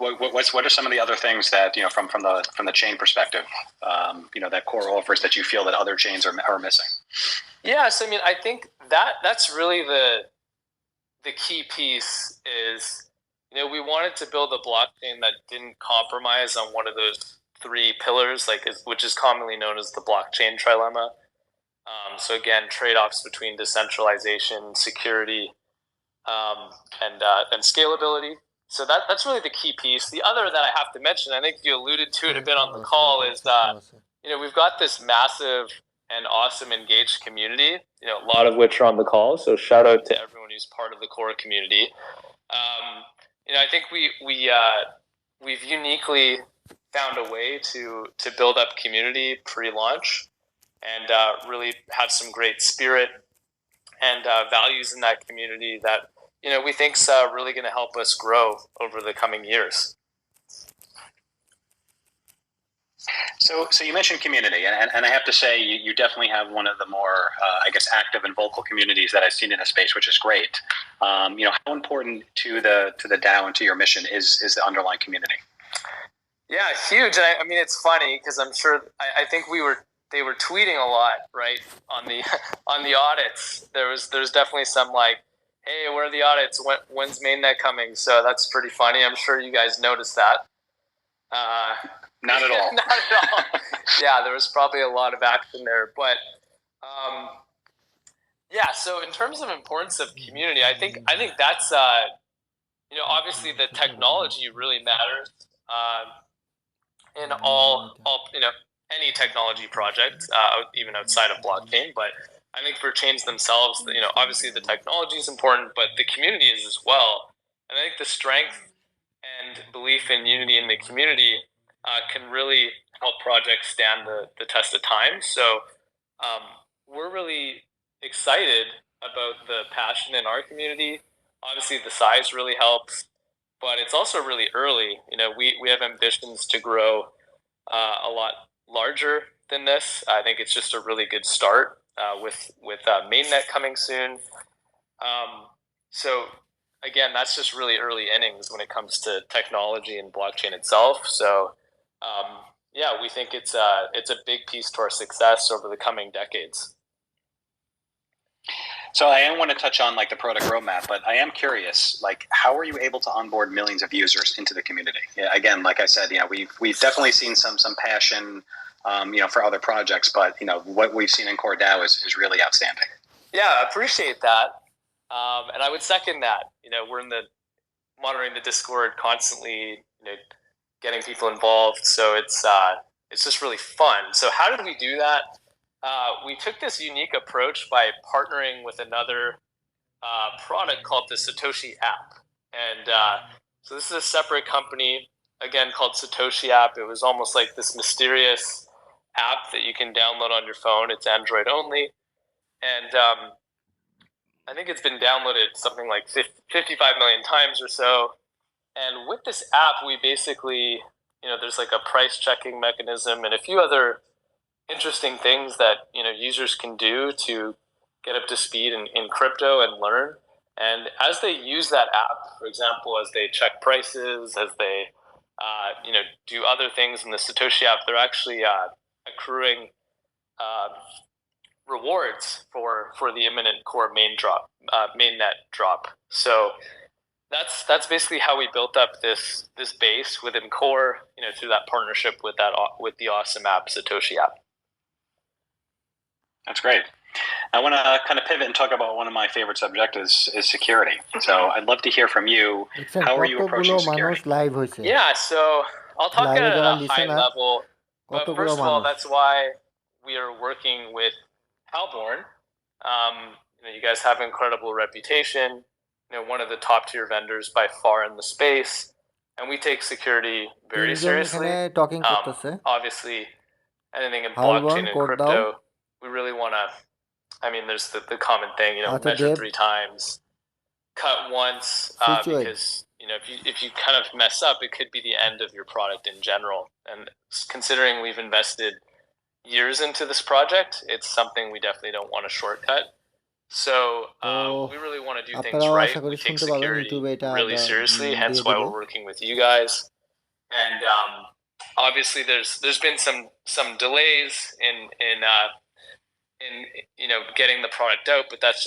what are some of the other things that, from the chain perspective, that Core offers that you feel that other chains are missing? Yeah, so I mean, I think that's really the key piece is, we wanted to build a blockchain that didn't compromise on one of those three pillars, which is commonly known as the blockchain trilemma. So again, trade-offs between decentralization, security, and scalability. So that's really the key piece. The other that I have to mention, I think you alluded to it a bit on the call, is we've got this massive and awesome engaged community, a lot of which are on the call. So shout out to everyone who's part of the Core community. I think we've uniquely found a way to build up community pre-launch and really have some great spirit and values in that community that we think's really going to help us grow over the coming years. So you mentioned community, and I have to say you definitely have one of the more, active and vocal communities that I've seen in the space, which is great. How important to the DAO and to your mission is the underlying community? Yeah, huge. I mean, it's funny because I'm sure I think they were tweeting a lot, right, on the audits. There's definitely some hey, where are the audits? When's mainnet coming? So that's pretty funny. I'm sure you guys noticed that. Not at all. Not at all. Yeah, there was probably a lot of action there. But so in terms of importance of community, I think that's obviously the technology really matters in all any technology project, even outside of blockchain. But I think for chains themselves, obviously the technology is important, but the community is as well. And I think the strength and belief in unity in the community can really help projects stand the test of time. So we're really excited about the passion in our community. Obviously, the size really helps, but it's also really early. We have ambitions to grow a lot larger than this. I think it's just a really good start with mainnet coming soon. So again, that's just really early innings when it comes to technology and blockchain itself. So we think it's a big piece to our success over the coming decades. So I am want to touch on the product roadmap, but I am curious, how are you able to onboard millions of users into the community? Yeah, again, like I said, we've definitely seen some passion, for other projects, but what we've seen in Core DAO is really outstanding. Yeah, I appreciate that, and I would second that. We're monitoring the Discord constantly, getting people involved, so it's just really fun. So how did we do that? We took this unique approach by partnering with another product called the Satoshi app. And so this is a separate company, again, called Satoshi app. It was almost like this mysterious app that you can download on your phone. It's Android only. And I think it's been downloaded something like 55 million times or so. And with this app, we basically, there's a price checking mechanism and a few other interesting things that users can do to get up to speed in crypto and learn. And as they use that app, for example, as they check prices, as they do other things in the Satoshi app, they're actually accruing rewards for the imminent Core mainnet drop. So that's basically how we built up this base within Core, through that partnership with the awesome app, Satoshi app. That's great. I want to kind of pivot and talk about one of my favorite subjects is security. So I'd love to hear from you. How are you approaching security? Yeah, so I'll talk at a high level. But first of all, that's why we are working with Halborn. You guys have an incredible reputation. One of the top tier vendors by far in the space, and we take security very seriously. Obviously, anything in blockchain and crypto, we really want to. There's the common thing, measure 3 times, cut once, because if you kind of mess up, it could be the end of your product in general. And considering we've invested years into this project, it's something we definitely don't want to shortcut. So we really want to do things right. We take security really seriously, hence why we're working with you guys. and obviously there's been some delays in getting the product out, but that's